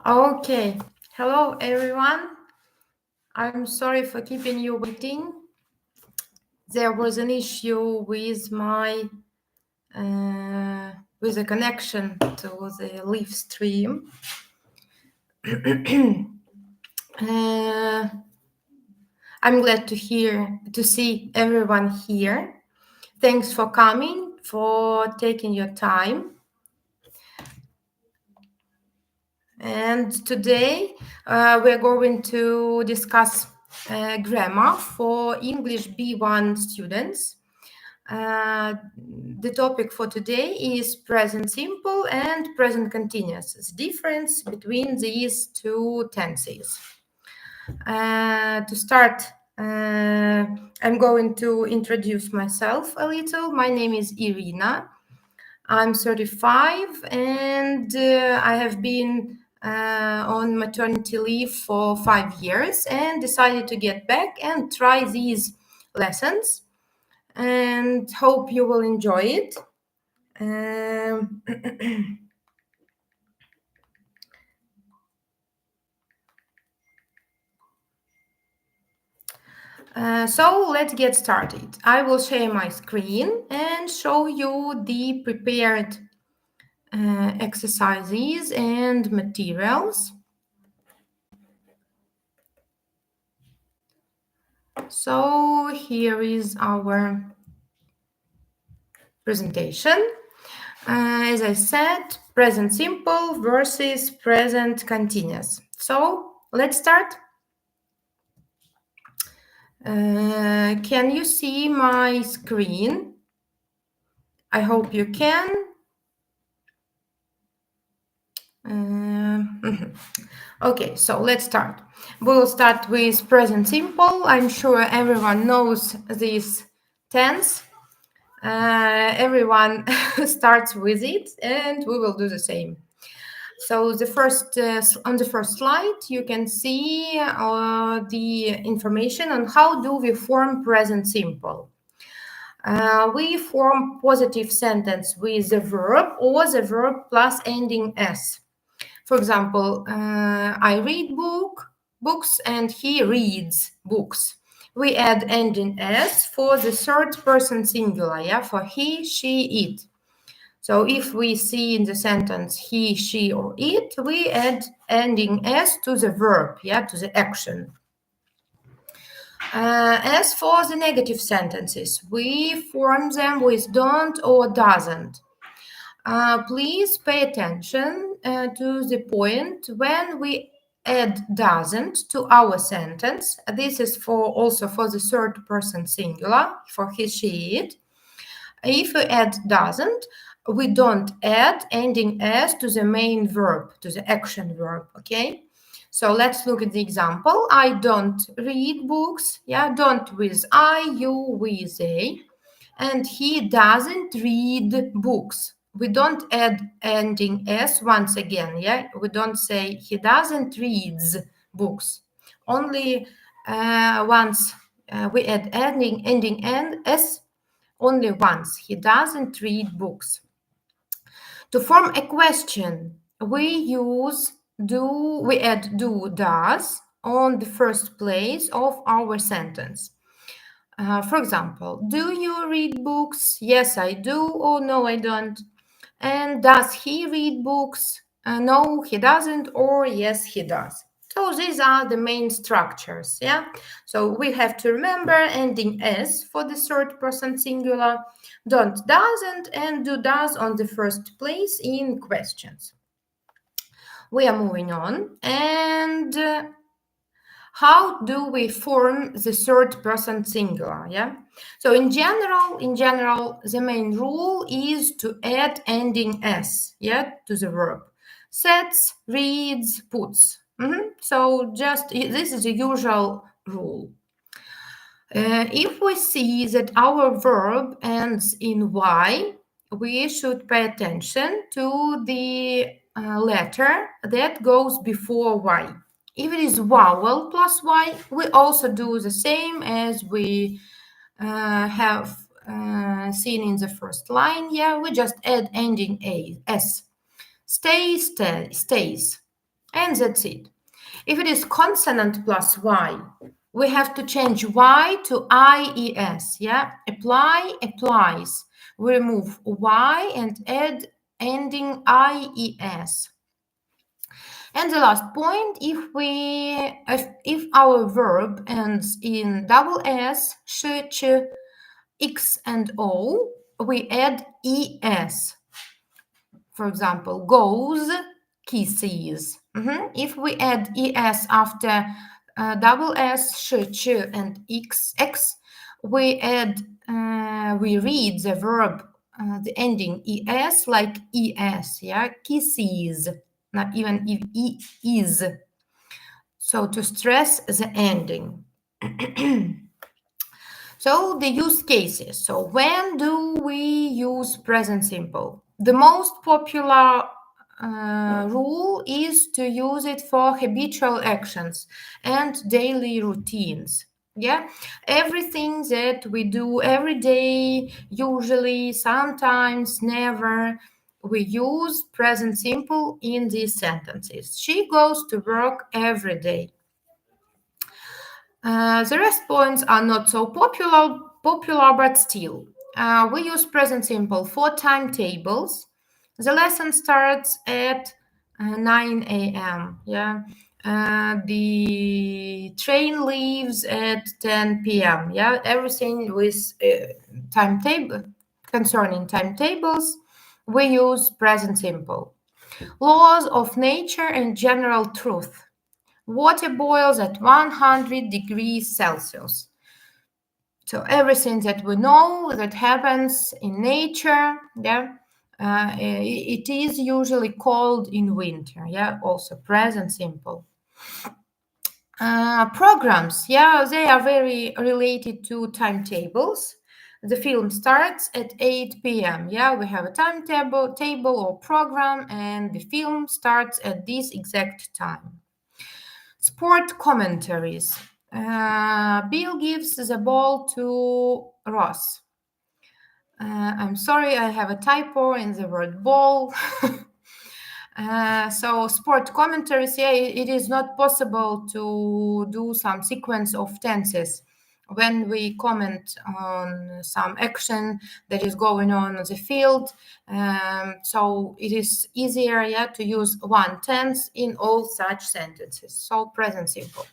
Okay, hello everyone. I'm sorry for keeping you waiting. There was an issue with my with the connection to the live stream. I'm glad to see everyone here. Thanks for coming, for taking your time. And today we're going to discuss grammar for English B1 students. The topic for today is present simple and present continuous. The difference between these two tenses. To start, I'm going to introduce myself a little. My name is Irina. I'm 35 and I have been on maternity leave for 5 years and decided to get back and try these lessons and hope you will enjoy it. So let's get started. I will share my screen and show you the prepared exercises and materials. So here is our presentation. As I said, present simple versus present continuous. So let's start. Can you see my screen? I hope you can. Okay, so let's start. We'll start with present simple. I'm sure everyone knows this tense. Everyone starts with it, and we will do the same. So the first on the first slide, you can see the information on how do we form present simple. We form positive sentence with the verb or the verb plus ending s. For example, I read books and he reads books. We add ending s for the third person singular, yeah, for he, she, it. So if we see in the sentence he, she, or it, we add ending s to the verb, yeah, to the action. As for the negative sentences, we form them with don't or doesn't. Please pay attention to the point when we add doesn't to our sentence. This is also for the third person singular, for he, she, it. If we add doesn't, we don't add ending s to the main verb, to the action verb, okay? So let's look at the example. I don't read books, yeah, don't with I, you with they, and he doesn't read books. We don't add ending s once again, yeah? We don't say he doesn't reads books. Only once we add ending s only once. He doesn't read books. To form a question, we add do, does on the first place of our sentence. For example, do you read books? Yes, I do, or no, I don't. And does he read books? No, he doesn't, or yes, he does. So these are the main structures, yeah? So we have to remember ending s for the third person singular, don't, doesn't, and do, does on the first place in questions. We are moving on, and how do we form the third person singular, yeah? So in general, the main rule is to add ending s, yeah, to the verb. Sets, reads, puts. So just this is the usual rule. If we see that our verb ends in y, we should pay attention to the letter that goes before y. If it is vowel plus y, we also do the same as we have seen in the first line. Yeah, we just add ending s. Stay, stays. And that's it. If it is consonant plus Y, we have to change Y to IES, yeah? Apply, applies. We remove Y and add ending IES. And the last point, if our verb ends in double S, sh, ch, x, and o, we add es. For example, goes, kisses. If we add es after double S, sh, ch, and x, we read the verb, the ending es like es, yeah, kisses, not even if is. So to stress the ending. So the use cases. So when do we use present simple? The most popular rule is to use it for habitual actions and daily routines. Yeah, everything that we do every day, usually, sometimes, never, we use present simple in these sentences. She goes to work every day. The rest points are not so popular, but still. We use present simple for timetables. The lesson starts at 9 a.m. Yeah. The train leaves at 10 p.m. Yeah. Everything with timetable concerning timetables, we use present simple. Laws of nature and general truth. Water boils at 100 degrees Celsius. So everything that we know that happens in nature, yeah, it is usually cold in winter, yeah, also present simple. Programs, yeah, they are very related to timetables. The film starts at 8 p.m. Yeah, we have a table or program, and the film starts at this exact time. Sport commentaries. Bill gives the ball to Ross. I'm sorry, I have a typo in the word ball. So sport commentaries, yeah, it is not possible to do some sequence of tenses when we comment on some action that is going on the field. So it is easier, yeah, to use one tense in all such sentences. So present simple.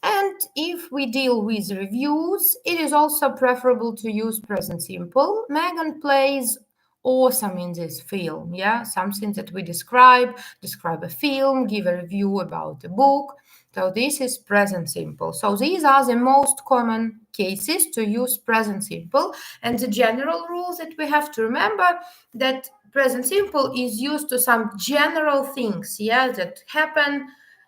And if we deal with reviews, it is also preferable to use present simple. Megan plays awesome in this film. Yeah, something that we describe a film, give a review about a book. So this is present simple. So these are the most common cases to use present simple. And the general rules that we have to remember that present simple is used to some general things, yeah, that happen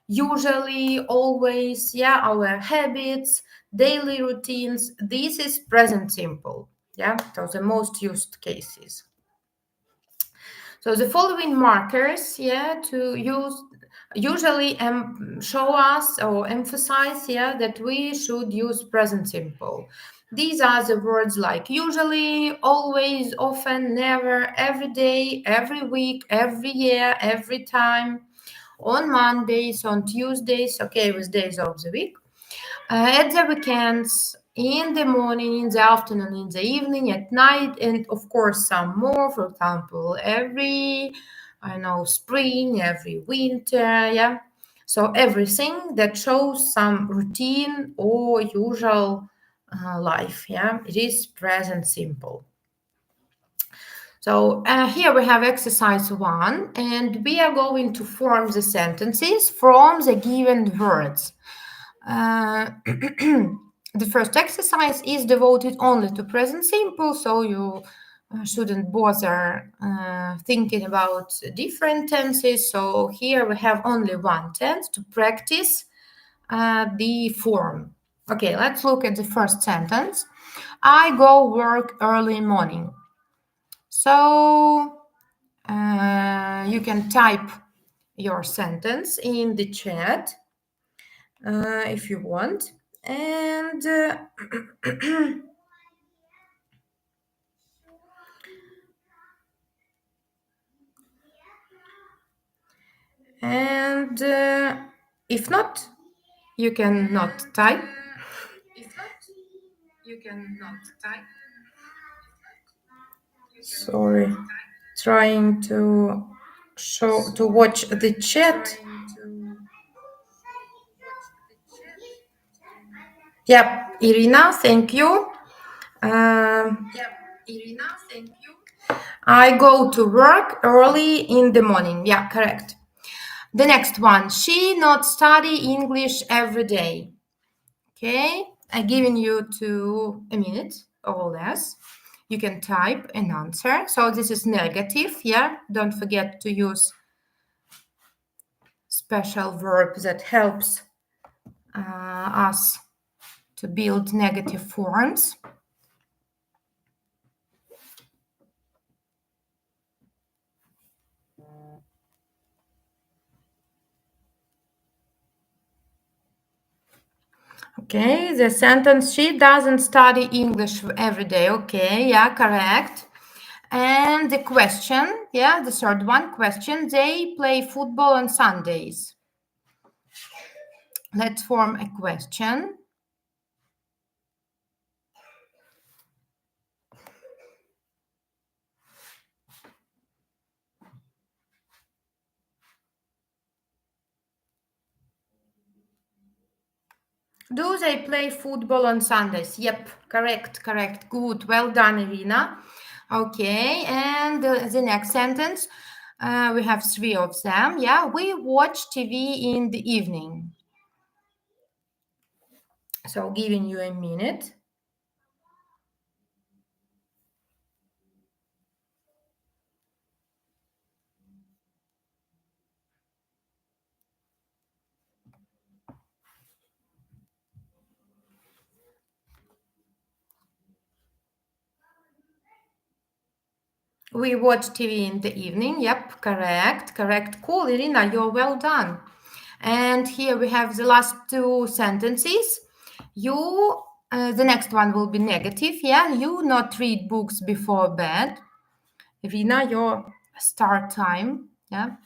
usually, always, yeah, our habits, daily routines. This is present simple, yeah, those are the most used cases. So the following markers, yeah, to use usually show us or emphasize, yeah, that we should use present simple. These are the words like usually, always, often, never, every day, every week, every year, every time, on Mondays, on Tuesdays, okay, with days of the week, at the weekends, in the morning, in the afternoon, in the evening, at night, and of course some more. For example, every, I know, spring, every winter, yeah. So everything that shows some routine or usual life, yeah, it is present simple. So here we have exercise 1, and we are going to form the sentences from the given words. The first exercise is devoted only to present simple, so you shouldn't bother thinking about different tenses. So here we have only one tense to practice the form. Okay, let's look at the first sentence. I go work early morning. So you can type your sentence in the chat if you want. And And if not, you cannot type. Sorry, trying to watch the chat. Yep, Irina, thank you. Um, I go to work early in the morning. Yeah, correct. The next one, she not study English every day. Okay, I'm giving you a minute or less. You can type an answer. So this is negative, yeah? Don't forget to use special verb that helps us to build negative forms. Okay, the sentence, she doesn't study English every day. Okay, yeah, correct. And the question, yeah, the third one, question, they play football on Sundays. Let's form a question. Do they play football on Sundays? Yep, correct. Good, well done, Irina. Okay, and the next sentence, we have three of them. Yeah, we watch TV in the evening. So giving you a minute. We watch TV in the evening. Yep, correct. Cool, Irina, you're well done. And here we have the last two sentences. The next one will be negative. Yeah, you not read books before bed. Irina, your start time. Yeah.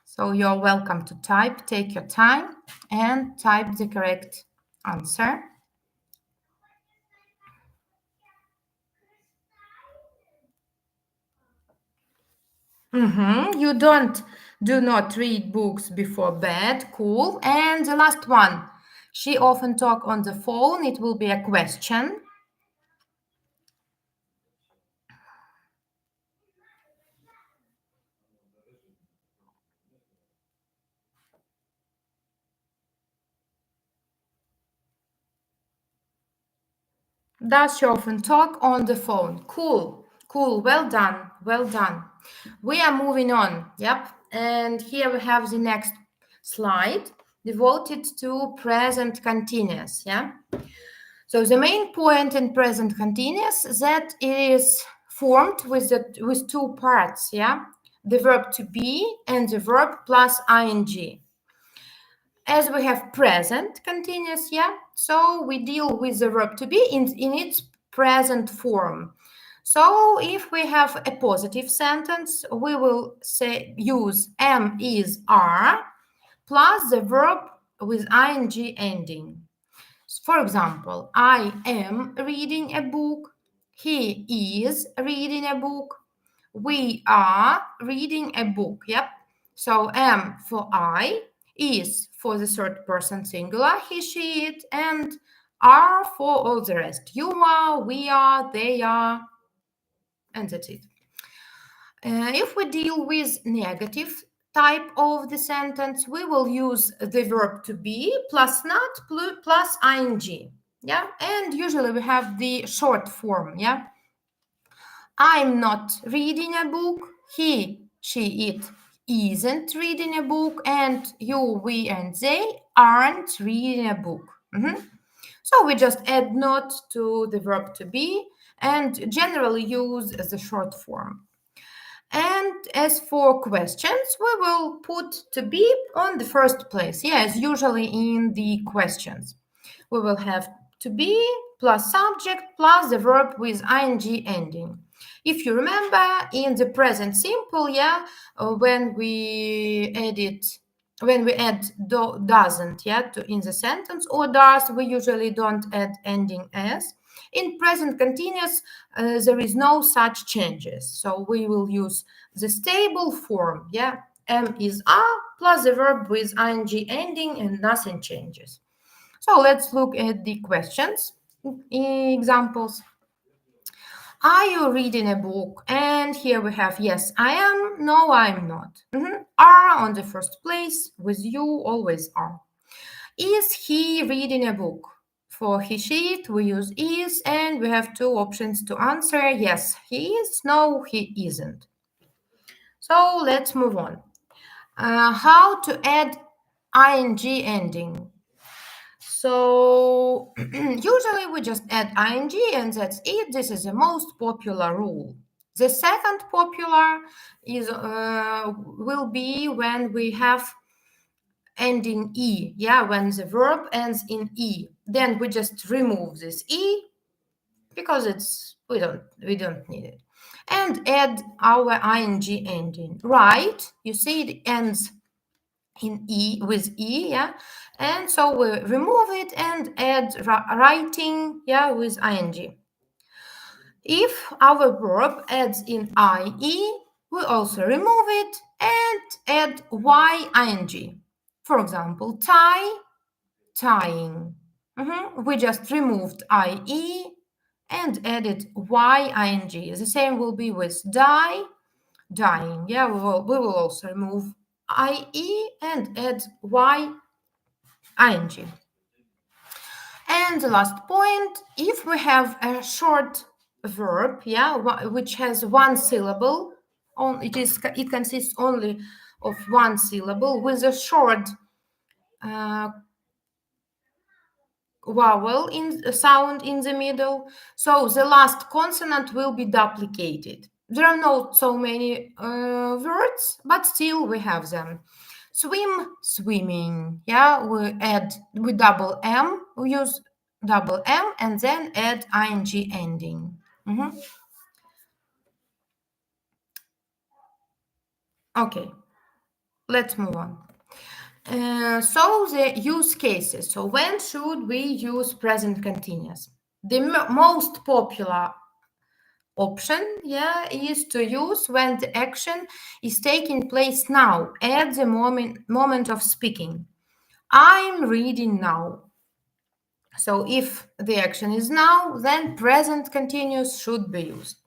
So you're welcome to type. Take your time and type the correct answer. You do not read books before bed. Cool. And the last one. She often talk on the phone. It will be a question. Does she often talk on the phone? Cool. Well done. We are moving on. Yep. And here we have the next slide devoted to present continuous. Yeah. So the main point in present continuous that it is formed with two parts. Yeah. The verb to be and the verb plus ing. As we have present continuous, yeah, so we deal with the verb to be in its present form. So if we have a positive sentence, we will use am, is, are plus the verb with ing ending. For example, I am reading a book, he is reading a book, we are reading a book. Yep. So am for I, is for the third person singular, he, she, it, and are for all the rest. You are, we are, they are, and that's it. If we deal with negative type of the sentence, we will use the verb to be plus not plus ing. Yeah, and usually we have the short form. Yeah, I'm not reading a book. He, she, it isn't reading a book, and you, we, and they aren't reading a book. So we just add not to the verb to be and generally use the short form. And as for questions, we will put to be on the first place. Yes, usually in the questions. We will have to be plus subject plus the verb with ing ending. If you remember, in the present simple, when we add doesn't, in the sentence or does, we usually don't add ending s. In present continuous, there is no such changes. So we will use the stable form, am is are plus the verb with ing ending and nothing changes. So let's look at the questions, examples. Are you reading a book? And here we have yes, I am, no, I'm not. Are on the first place, with you always are. Is he reading a book? For he, she, we use is, and we have two options to answer. Yes, he is, no, he isn't. So let's move on. How to add ing ending? So usually we just add ing and that's it. This is the most popular rule. The second popular is will be when we have ending e, when the verb ends in e. Then we just remove this e because we don't need it, and add our ing ending. Right? You see it ends in e with e, and so we remove it and add writing, with ing. If our verb adds in ie, we also remove it and add ing. For example, tie, tying. We just removed ie and added ing. The same will be with die, dying. We will also remove ie and add ing. And the last point, if we have a short verb, which has one syllable, it consists only of one syllable with a short vowel sound in the middle, so the last consonant will be duplicated. There are not so many words, but still we have them. Swim, swimming. We double M, we use double M and then add ing ending. Okay, let's move on. So the use cases. So when should we use present continuous? The most popular option, is to use when the action is taking place now, at the moment of speaking. I'm reading now. So if the action is now, then present continuous should be used.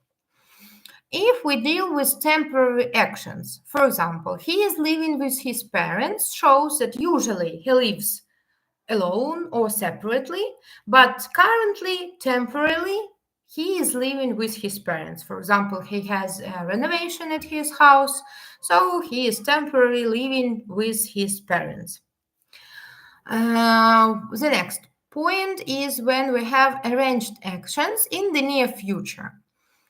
If we deal with temporary actions, for example, he is living with his parents, shows that usually he lives alone or separately, but currently, temporarily, he is living with his parents. For example, he has a renovation at his house, so he is temporarily living with his parents. The next point is when we have arranged actions in the near future.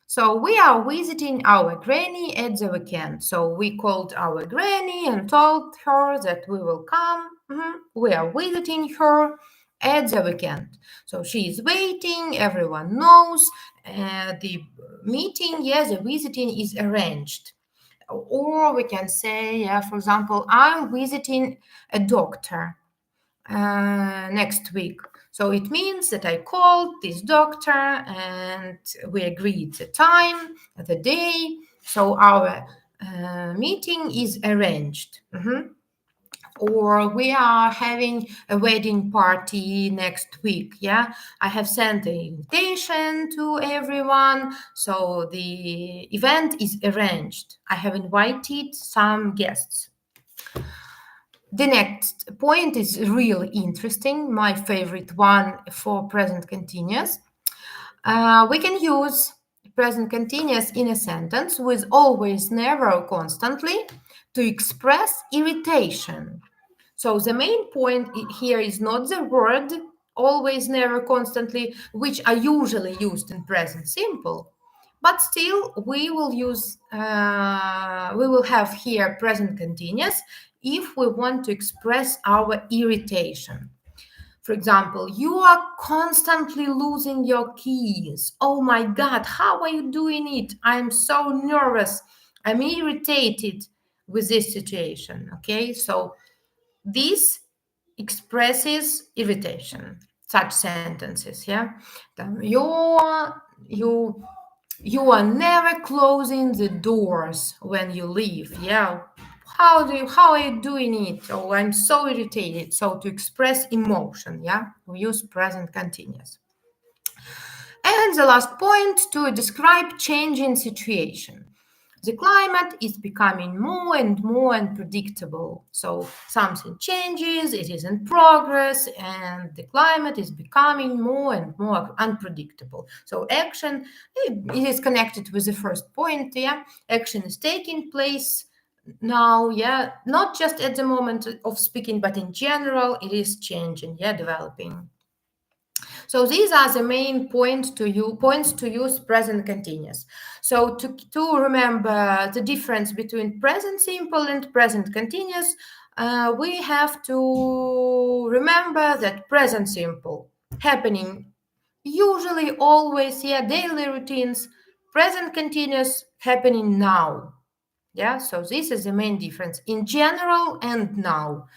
So we are visiting our granny at the weekend. So we called our granny and told her that we will come. We are visiting her at the weekend. So she is waiting. Everyone knows the meeting, the visiting is arranged. Or we can say, for example, I'm visiting a doctor next week. So it means that I called this doctor and we agreed the time, the day. So our meeting is arranged. Or we are having a wedding party next week. I have sent the invitation to everyone. So the event is arranged. I have invited some guests. The next point is really interesting, my favorite one for present continuous. We can use present continuous in a sentence with always, never, or constantly to express irritation. So the main point here is not the word always, never, constantly, which are usually used in present simple, but still we will have here present continuous if we want to express our irritation. For example, you are constantly losing your keys. Oh my God, how are you doing it? I'm so nervous. I'm irritated with this situation. Okay, so this expresses irritation. Such sentences, yeah. You you are never closing the doors when you leave. Yeah. How are you doing it? Oh, I'm so irritated. So to express emotion, yeah, we use present continuous. And the last point to describe changing situation. The climate is becoming more and more unpredictable. So something changes, it is in progress, and the climate is becoming more and more unpredictable. So action, it is connected with the first point, yeah. Action is taking place now, yeah, not just at the moment of speaking, but in general, it is changing, yeah, developing. So these are the main points to use present continuous. So to remember the difference between present simple and present continuous, we have to remember that present simple happening usually always, yeah, daily routines. Present continuous happening now. Yeah, so this is the main difference in general and now.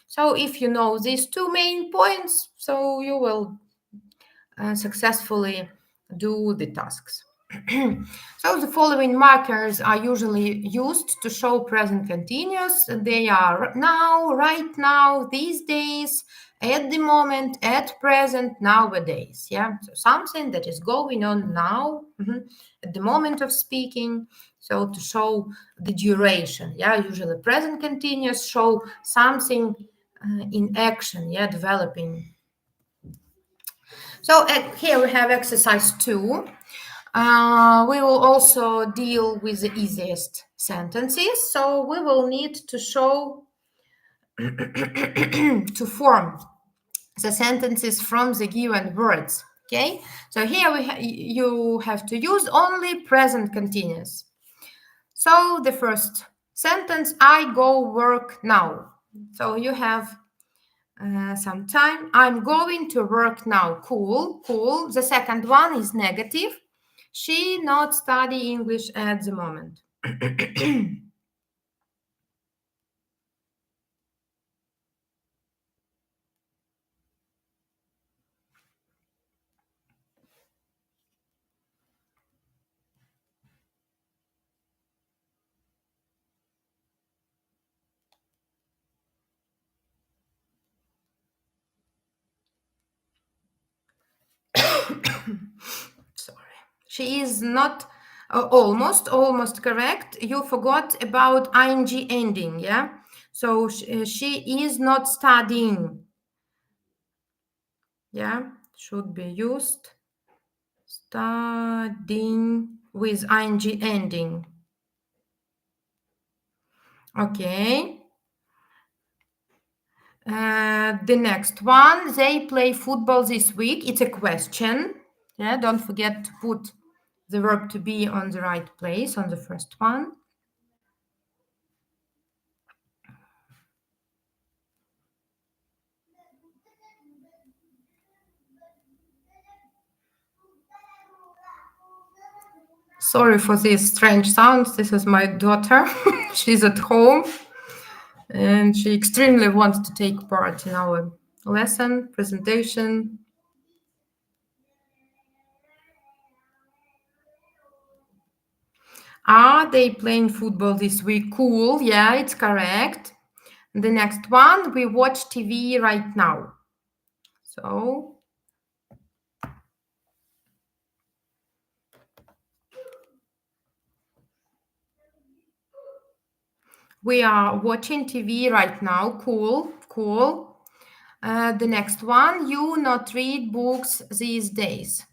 So if you know these two main points, so you will successfully do the tasks. So the following markers are usually used to show present continuous. They are now, right now, these days, at the moment, at present, nowadays. Yeah, so something that is going on now, at the moment of speaking. So to show the duration, yeah, usually present continuous show something in action, yeah, developing. So here we have exercise 2. We will also deal with the easiest sentences. So we will need to show, to form the sentences from the given words. Okay, so here you have to use only present continuous. So the first sentence, I go work now. So you have some time. I'm going to work now. Cool, cool. The second one is negative. She not study English at the moment. Sorry. She is not almost correct. You forgot about ing ending, yeah? So she is not studying. Yeah, should be used studying with ing ending. Okay. The next one, they play football this week. It's a question. Yeah, don't forget to put the verb to be on the right place on the first one. Sorry for these strange sounds. This is my daughter. She's at home and she extremely wants to take part in our lesson presentation. Are they playing football this week? Cool. Yeah, it's correct. The next one, we watch TV right now. So we are watching TV right now. Cool, cool. The next one, you not read books these days.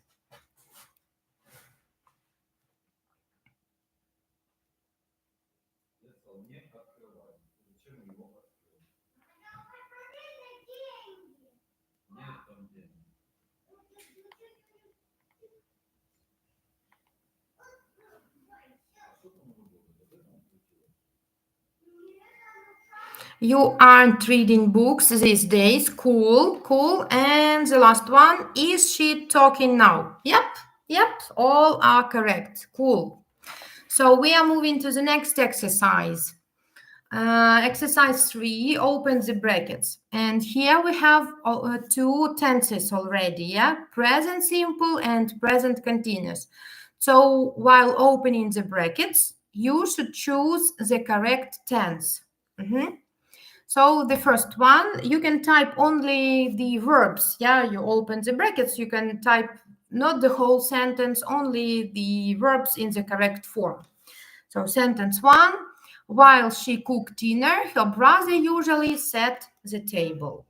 You aren't reading books these days. Cool, cool. And the last one, is she talking now? Yep, all are correct. Cool. So we are moving to the next exercise. Exercise 3, open the brackets. And here we have two tenses already, yeah? Present simple and present continuous. So while opening the brackets, you should choose the correct tense. Mhm. So the first one, you can type only the verbs. Yeah, you open the brackets, you can type not the whole sentence, only the verbs in the correct form. So sentence 1, while she cooked dinner, her brother usually set the table.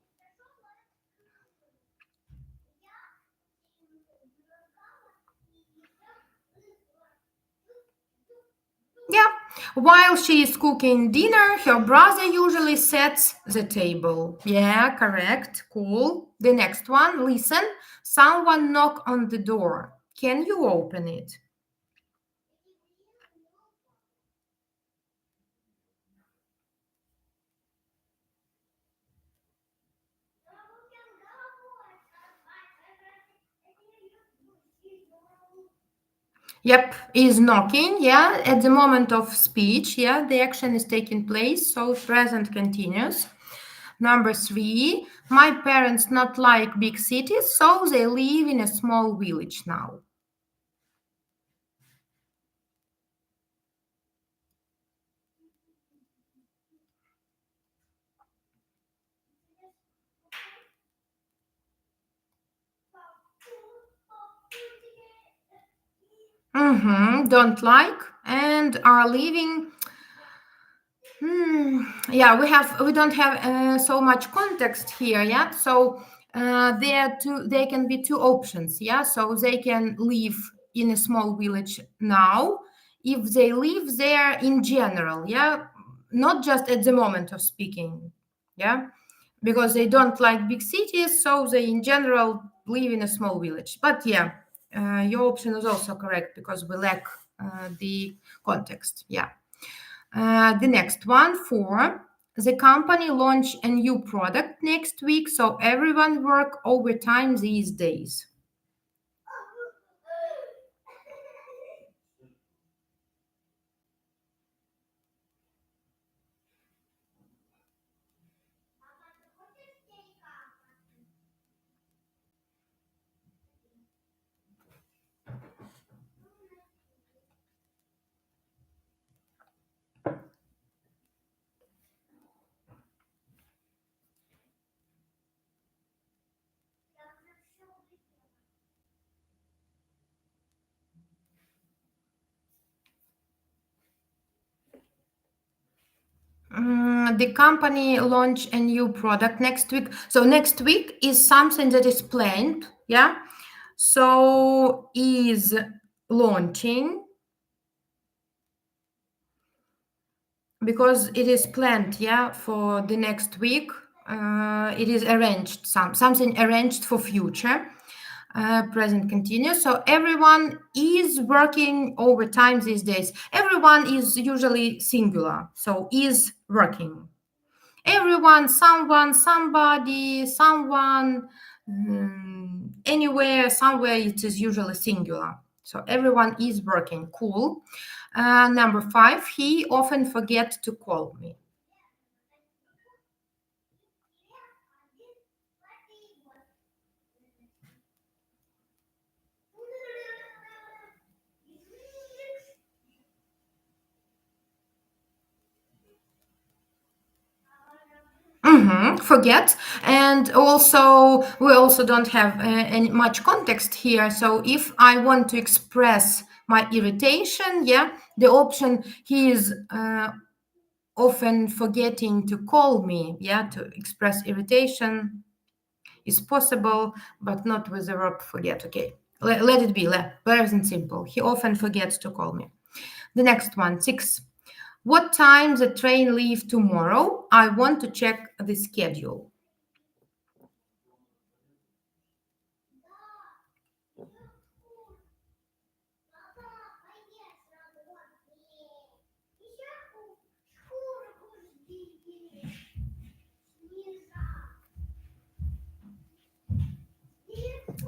Yeah, while she is cooking dinner, her brother usually sets the table. Yeah, correct. Cool. The next one, listen. Someone knock on the door. Can you open it? Yep, is knocking. Yeah, at the moment of speech. Yeah, the action is taking place. So present continuous. Number 3, my parents not like big cities, so they live in a small village now. Don't like and are living. Yeah, we don't have so much context here. Yeah, so there can be two options. Yeah, so they can live in a small village now if they live there in general. Yeah, not just at the moment of speaking. Yeah, because they don't like big cities, so they in general live in a small village. But yeah, your option is also correct because we lack the context. Yeah. The next one, 4, the company launch a new product next week, so everyone work overtime these days. The company launch a new product next week. So next week is something that is planned. Yeah. So is launching because it is planned. Yeah, for the next week. It is arranged. Something arranged for future. Present continuous. So everyone is working overtime these days. Everyone is usually singular. So is working. Everyone, someone, somebody, someone, anywhere, somewhere, it is usually singular. So everyone is working. Cool. Number 5, he often forgets to call me. Forget, and also we also don't have any much context here. So if I want to express my irritation, yeah, the option he is often forgetting to call me, yeah, to express irritation is possible, but not with the verb forget. Okay, let it be. Present simple. He often forgets to call me. The next one, 6. What time the train leave tomorrow? I want to check the schedule.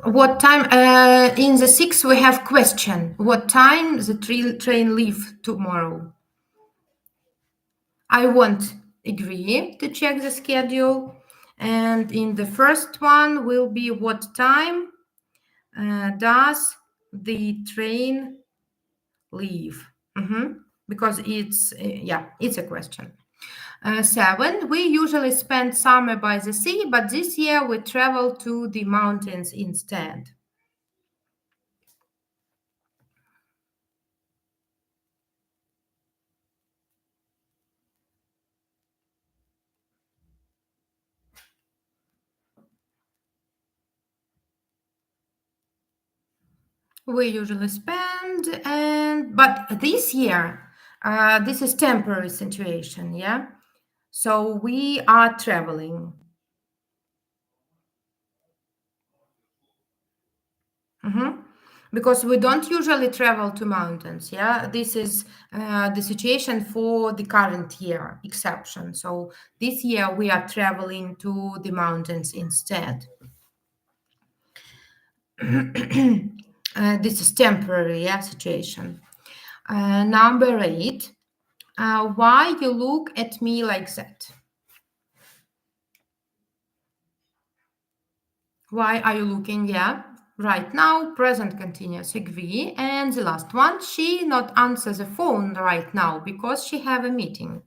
What time? In the six, we have question. What time the train leave tomorrow? I won't agree to check the schedule. And in the first one will be what time does the train leave? Because it's, yeah, it's a question. 7, we usually spend summer by the sea, but this year we travel to the mountains instead. We usually spend, but this year, this is temporary situation, yeah. So we are traveling. Because we don't usually travel to mountains, yeah. This is the situation for the current year exception. So this year we are traveling to the mountains instead. This is temporary, yeah, situation. Number 8, why you look at me like that? Why are you looking? Yeah, right now, present continuous, agree. And the last one, she not answer the phone right now because she have a meeting.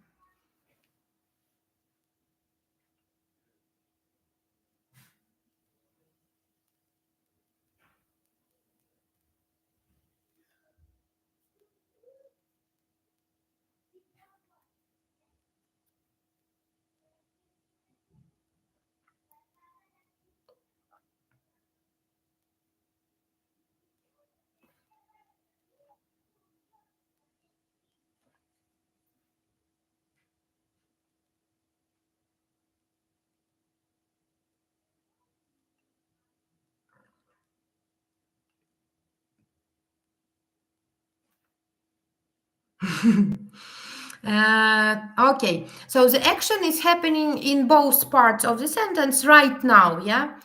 Okay, so the action is happening in both parts of the sentence right now, yeah?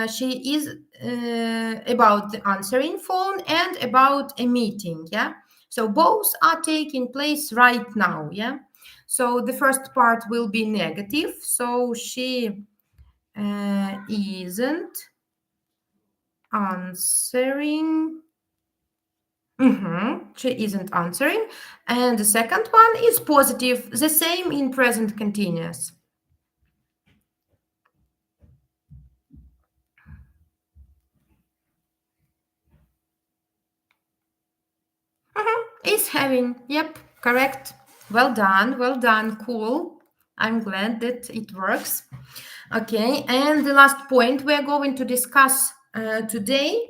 She is about the answering phone and about a meeting, yeah? So both are taking place right now, yeah? So the first part will be negative, so she isn't answering. She isn't answering. And the second one is positive, the same in present continuous. Is having. Yep, correct. Well done, cool. I'm glad that it works. Okay, and the last point we're going to discuss today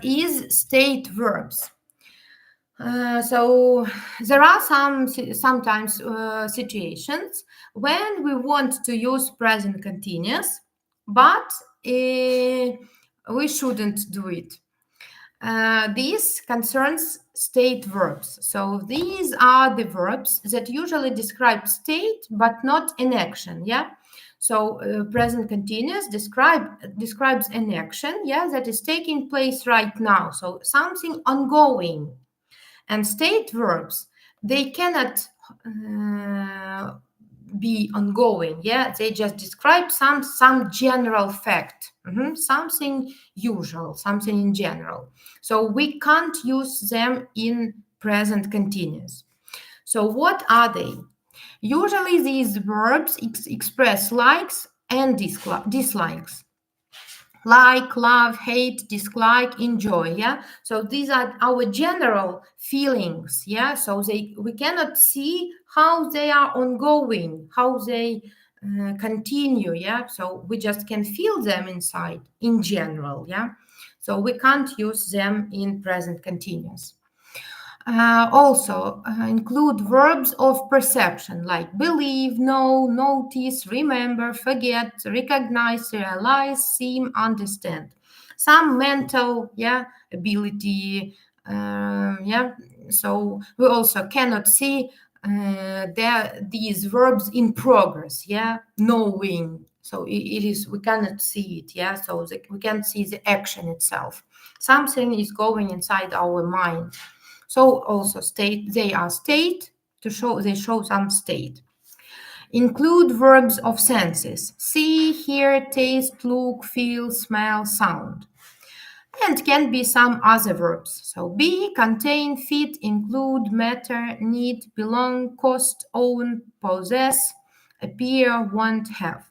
is state verbs. So there are sometimes situations when we want to use present continuous, but we shouldn't do it. This concerns state verbs. So these are the verbs that usually describe state but not an action. Yeah. So present continuous describes an action. Yeah, that is taking place right now. So something ongoing. And state verbs, they cannot be ongoing. Yeah, they just describe some general fact, something usual, something in general. So we can't use them in present continuous. So what are they? Usually these verbs express likes and dislikes. Like, love, hate, dislike, enjoy. Yeah, so these are our general feelings. Yeah, so we cannot see how they are ongoing, how they continue. Yeah, so we just can feel them inside in general. Yeah, so we can't use them in present continuous. Also include verbs of perception like believe, know, notice, remember, forget, recognize, realize, seem, understand. Some mental, yeah, ability. Yeah, so we also cannot see these verbs in progress. Yeah, knowing So it is, we cannot see it, yeah. So we can't see the action itself. Something is going inside our mind. So also state, they are state to show, they show some state. Include verbs of senses: see, hear, taste, look, feel, smell, sound. And can be some other verbs. So be, contain, fit, include, matter, need, belong, cost, own, possess, appear, want, have.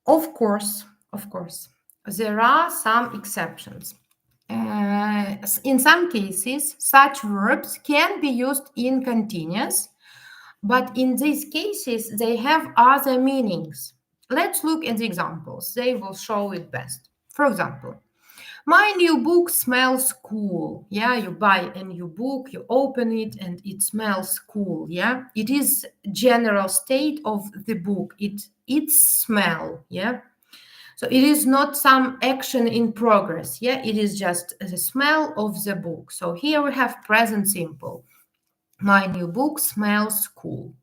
Of course, there are some exceptions. In some cases, such verbs can be used in continuous, but in these cases, they have other meanings. Let's look at the examples. They will show it best. For example, my new book smells cool. Yeah, you buy a new book, you open it, and it smells cool. Yeah, it is general state of the book. Its smell. Yeah, so it is not some action in progress. Yeah, it is just the smell of the book. So here we have present simple. My new book smells cool.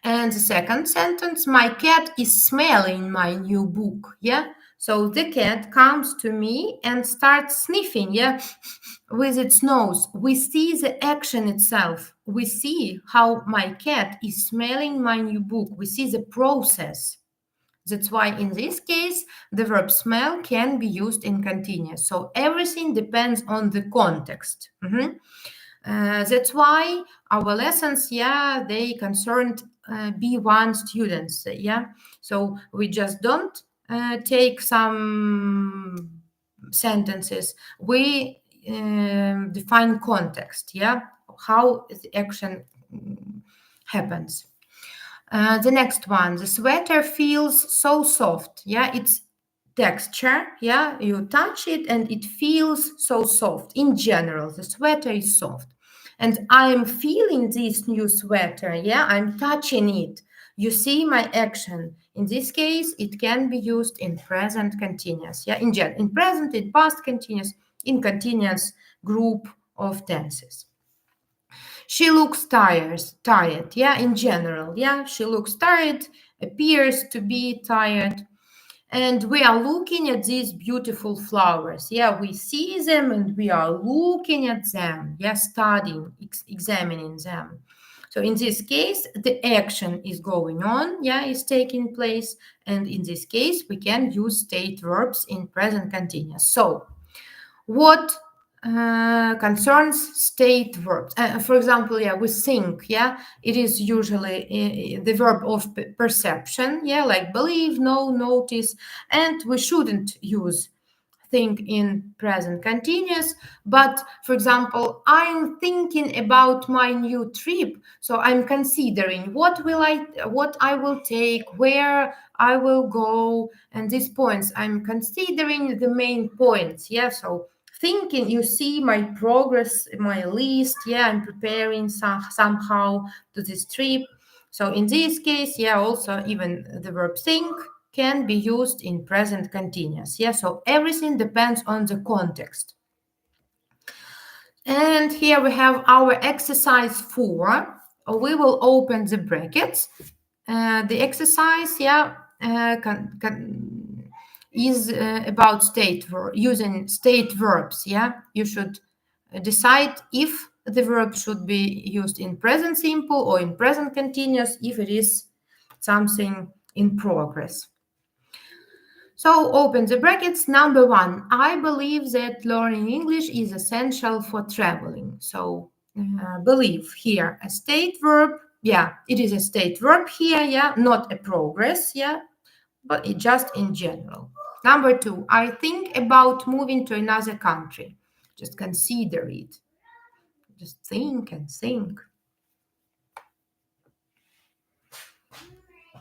And the second sentence, my cat is smelling my new book. Yeah. So the cat comes to me and starts sniffing, yeah, with its nose. We see the action itself. We see how my cat is smelling my new book. We see the process. That's why in this case, the verb smell can be used in continuous. So everything depends on the context. That's why our lessons, yeah, they concerned B1 students, yeah. So we just don't take some sentences. We define context, yeah, how the action happens. The next one, the sweater feels so soft. Yeah, it's texture. Yeah, you touch it and it feels so soft. In general, the sweater is soft. And I'm feeling this new sweater. Yeah, I'm touching it. You see my action. In this case, it can be used in present continuous. Yeah, in present, in past continuous, in continuous group of tenses. She looks tired, yeah, in general, yeah, she looks tired, appears to be tired. And we are looking at these beautiful flowers, yeah, we see them and we are looking at them, yeah, studying, examining them. So in this case, the action is going on, yeah, is taking place. And in this case, we can use state verbs in present continuous. So what concerns state verbs? For example, yeah, we think, yeah, it is usually the verb of perception, yeah, like believe, know, notice, and we shouldn't use think in present continuous. But for example, I'm thinking about my new trip, so I'm considering what I will take, where I will go, and these points I'm considering the main points, yeah. So thinking, you see my progress, my list, yeah, I'm preparing somehow to this trip. So in this case, yeah, also even the verb think can be used in present continuous. Yeah, so everything depends on the context. And here we have our exercise 4. We will open the brackets. The exercise, yeah, is about using state verbs. Yeah, you should decide if the verb should be used in present simple or in present continuous if it is something in progress. So open the brackets. Number 1, I believe that learning English is essential for traveling. So believe here, a state verb. Yeah, it is a state verb here. Yeah, not a progress. Yeah, but it just in general. Number 2, I think about moving to another country. Just consider it. Just think and think.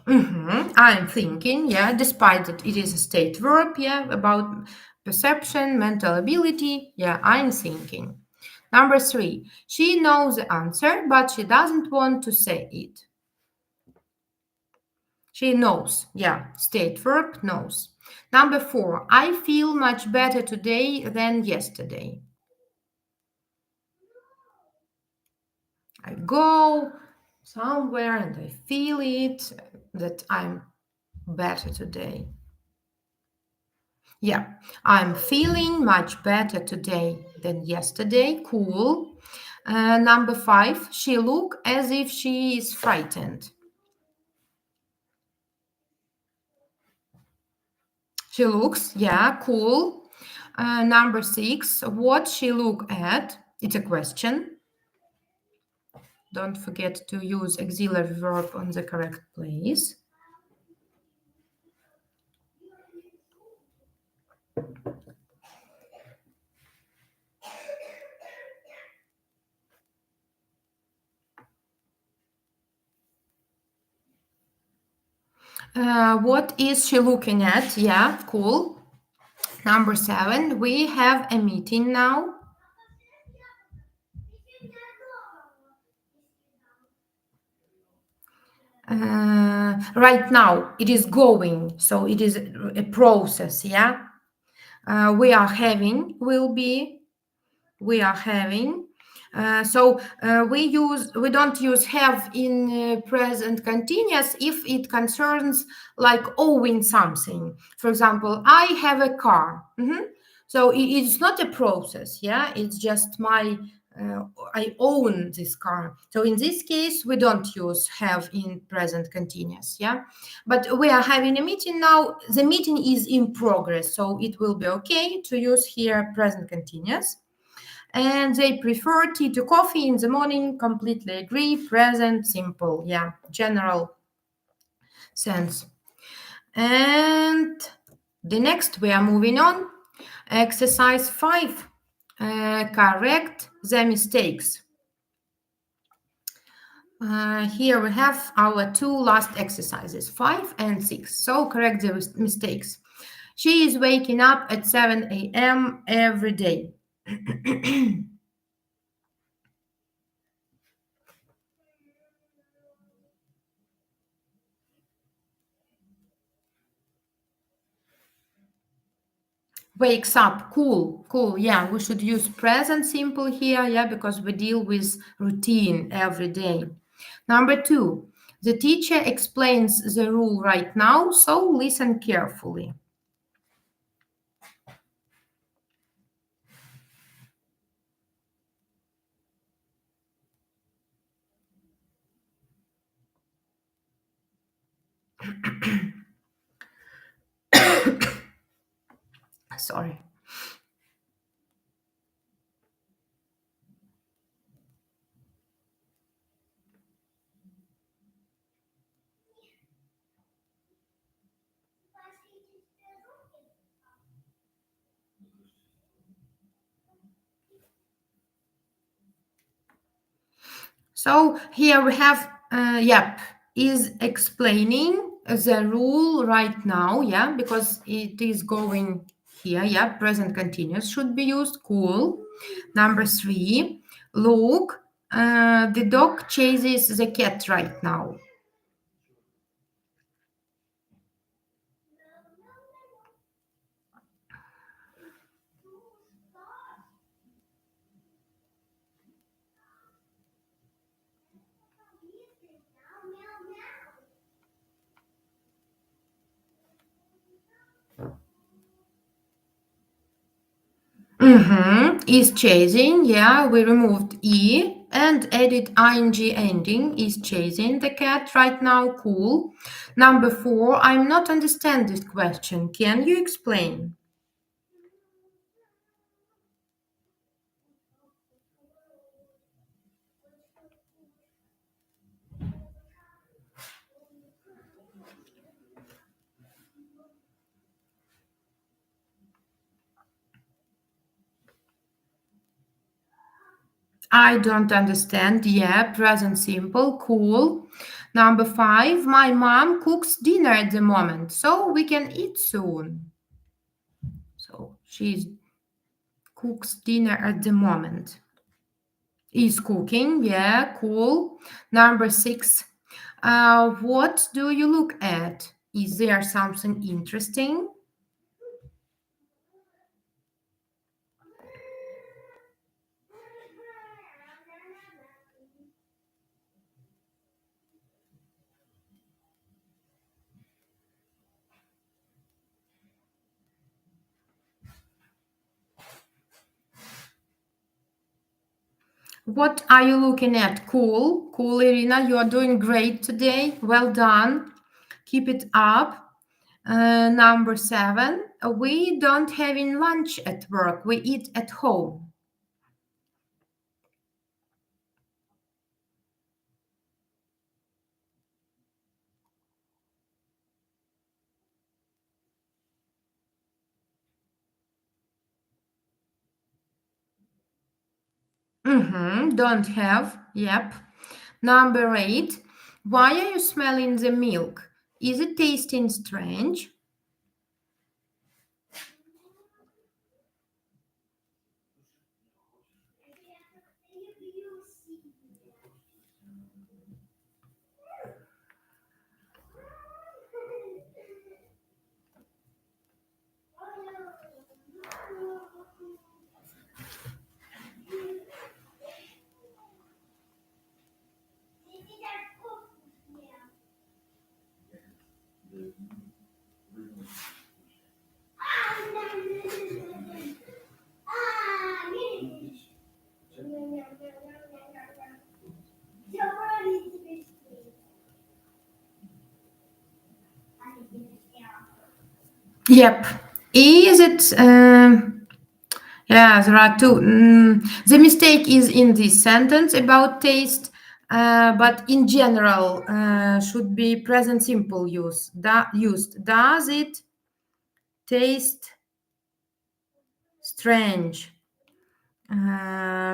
I'm thinking, yeah, despite that it is a state verb, yeah, about perception, mental ability, yeah, I'm thinking. Number 3, she knows the answer, but she doesn't want to say it. She knows, yeah, state verb, knows. Number 4, I feel much better today than yesterday. I go somewhere and I feel it, that I'm better today. Yeah, I'm feeling much better today than yesterday. Cool. Number 5, she look as if she is frightened. She looks, yeah, cool. Number 6, what she look at? It's a question. Don't forget to use auxiliary verb on the correct place. What is she looking at? Yeah, cool. Number 7, we have a meeting now. Right now, it is going, so it is a process, yeah. We are having, will be, we are having. We don't use have in present continuous if it concerns like owing something. For example, I have a car. So it's not a process, yeah. It's just I own this car. So in this case, we don't use have in present continuous, yeah. But we are having a meeting now. The meeting is in progress, so it will be okay to use here present continuous. And they prefer tea to coffee in the morning. Completely agree. Present simple, yeah, general sense. And the next, we are moving on. Exercise 5. Correct the mistakes. Here we have our 2 last exercises, 5 and 6. So correct the mistakes. She is waking up at 7 a.m. every day. Wakes up, cool, yeah, we should use present simple here, yeah, because we deal with routine every day. Number 2, the teacher explains the rule right now, so listen carefully. Sorry. So here we have, yep, is explaining the rule right now, yeah, because it is going here, yeah, present continuous should be used, cool. Number 3, look, the dog chases the cat right now. Is chasing, yeah, we removed E and added ing ending, is chasing the cat right now, cool. Number 4, I'm not understand this question. Can you explain? I don't understand. Yeah, present simple, cool. Number 5, my mom cooks dinner at the moment, so we can eat soon. So she cooks dinner at the moment. Is cooking, yeah, cool. Number 6, what do you look at? Is there something interesting? What are you looking at? Cool. Cool, Irina. You are doing great today. Well done. Keep it up. Number 7. We don't having lunch at work. We eat at home. Don't have. Yep. Number 8. Why are you smelling the milk? Is it tasting strange? Yep. Is it? Yeah, there are two. The mistake is in this sentence about taste, but in general, should be present simple use. Used. Does it taste strange?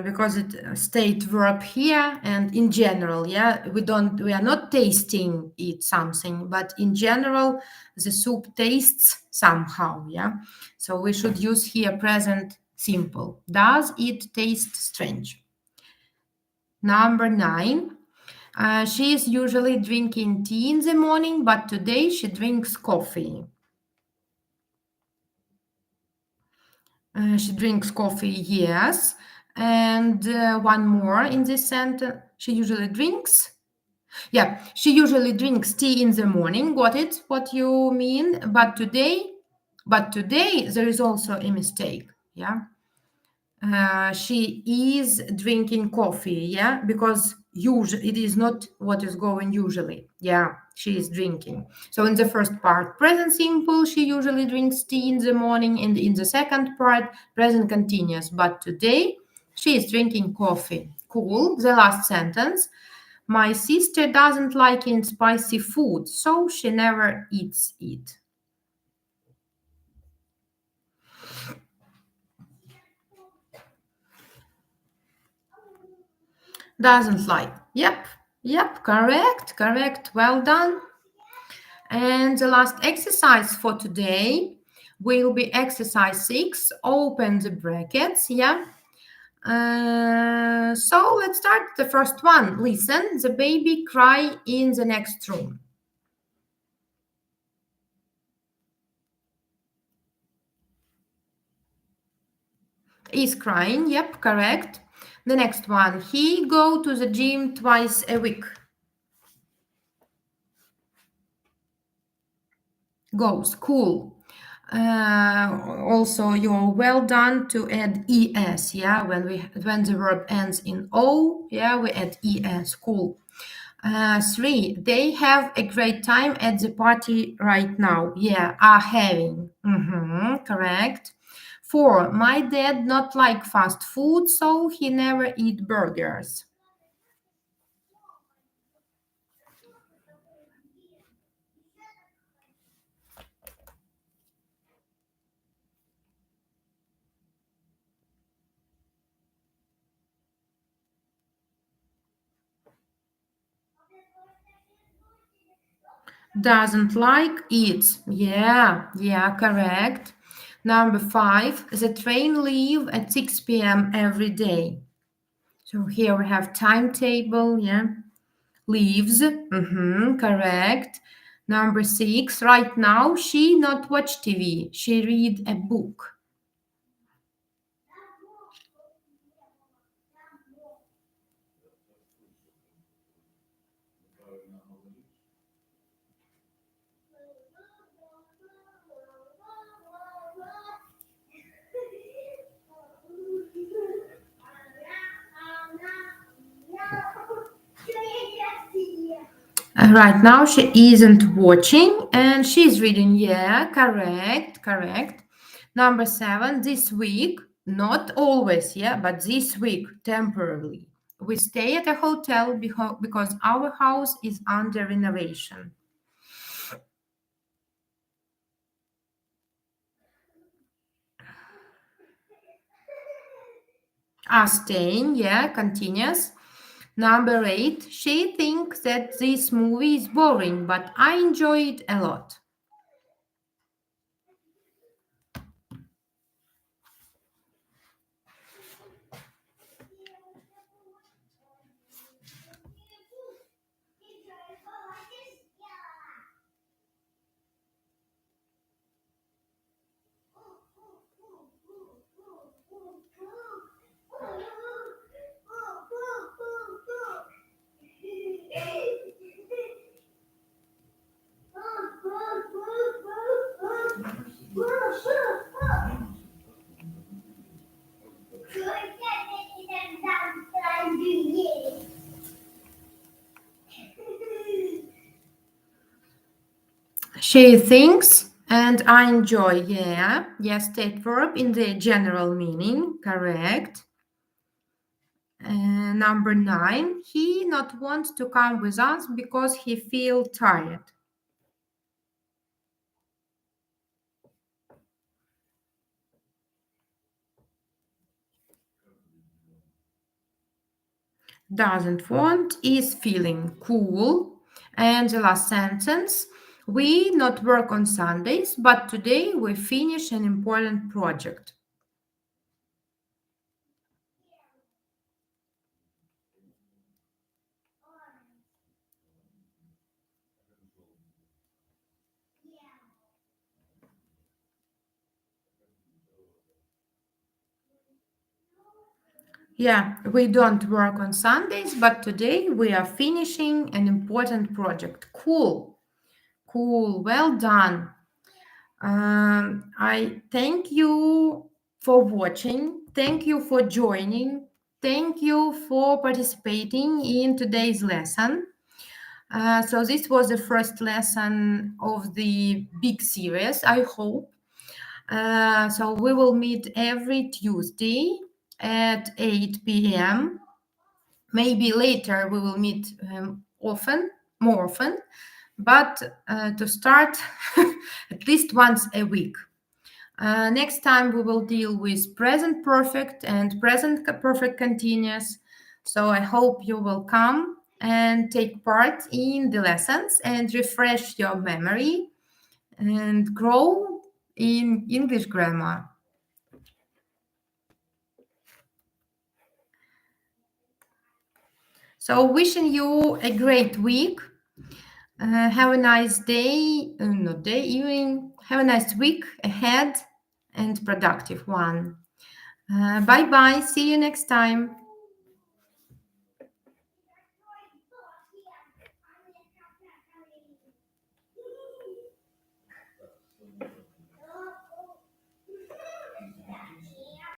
Because it state verb here, and in general, yeah, we are not tasting it something, but in general the soup tastes somehow, yeah. So we should use here present simple. Does it taste strange? Number 9. She is usually drinking tea in the morning, but today she drinks coffee. She drinks coffee, yes. And one more in this sentence. She usually drinks. Yeah, she usually drinks tea in the morning. Got it? What you mean? But today there is also a mistake. Yeah. She is drinking coffee, yeah, because usually it is not what is going usually. Yeah, she is drinking. So in the first part, present simple, she usually drinks tea in the morning, and in the second part, present continuous. But today, she is drinking coffee. Cool. The last sentence. My sister doesn't like spicy food, so she never eats it. Doesn't like. Yep, correct. Well done. And the last exercise for today will be exercise 6. Open the brackets, yeah. So let's start the first one. Listen, the baby cry in the next room. Is crying, yep, correct. The next one, he go to the gym twice a week. Goes, cool. Also, you're well done to add es, yeah. When the verb ends in o, yeah, we add es. Cool. 3, they have a great time at the party right now. Yeah, are having. Correct. 4, my dad not like fast food, so he never eat burgers. Doesn't like eats. Yeah, correct. Number 5, the train leave at 6 p.m. every day. So here we have timetable, yeah. Leaves, correct. Number 6, right now she not watch TV, she read a book. Right now she isn't watching and she's reading. Yeah, correct, correct. Number 7, this week, not always, yeah, but this week, temporarily. We stay at a hotel because our house is under renovation. Are staying, yeah, continuous. Number 8, she thinks that this movie is boring, but I enjoy it a lot. She thinks and I enjoy, yeah. Yes, state verb in the general meaning, correct. Number 9, he not want to come with us because he feel tired. Doesn't want is feeling cool. And the last sentence, we not work on Sundays, but today we finish an important project. Yeah, we don't work on Sundays, but today we are finishing an important project. Cool, cool, well done. I thank you for watching. Thank you for joining. Thank you for participating in today's lesson. So this was the first lesson of the big series, I hope. So we will meet every Tuesday at 8 p.m. Maybe later we will meet more often, but to start, at least once a week. Next time we will deal with present perfect and present perfect continuous. So I hope you will come and take part in the lessons and refresh your memory and grow in English grammar. So wishing you a great week. Have a nice day, not day, evening. Have a nice week ahead and productive one. Bye bye. See you next time.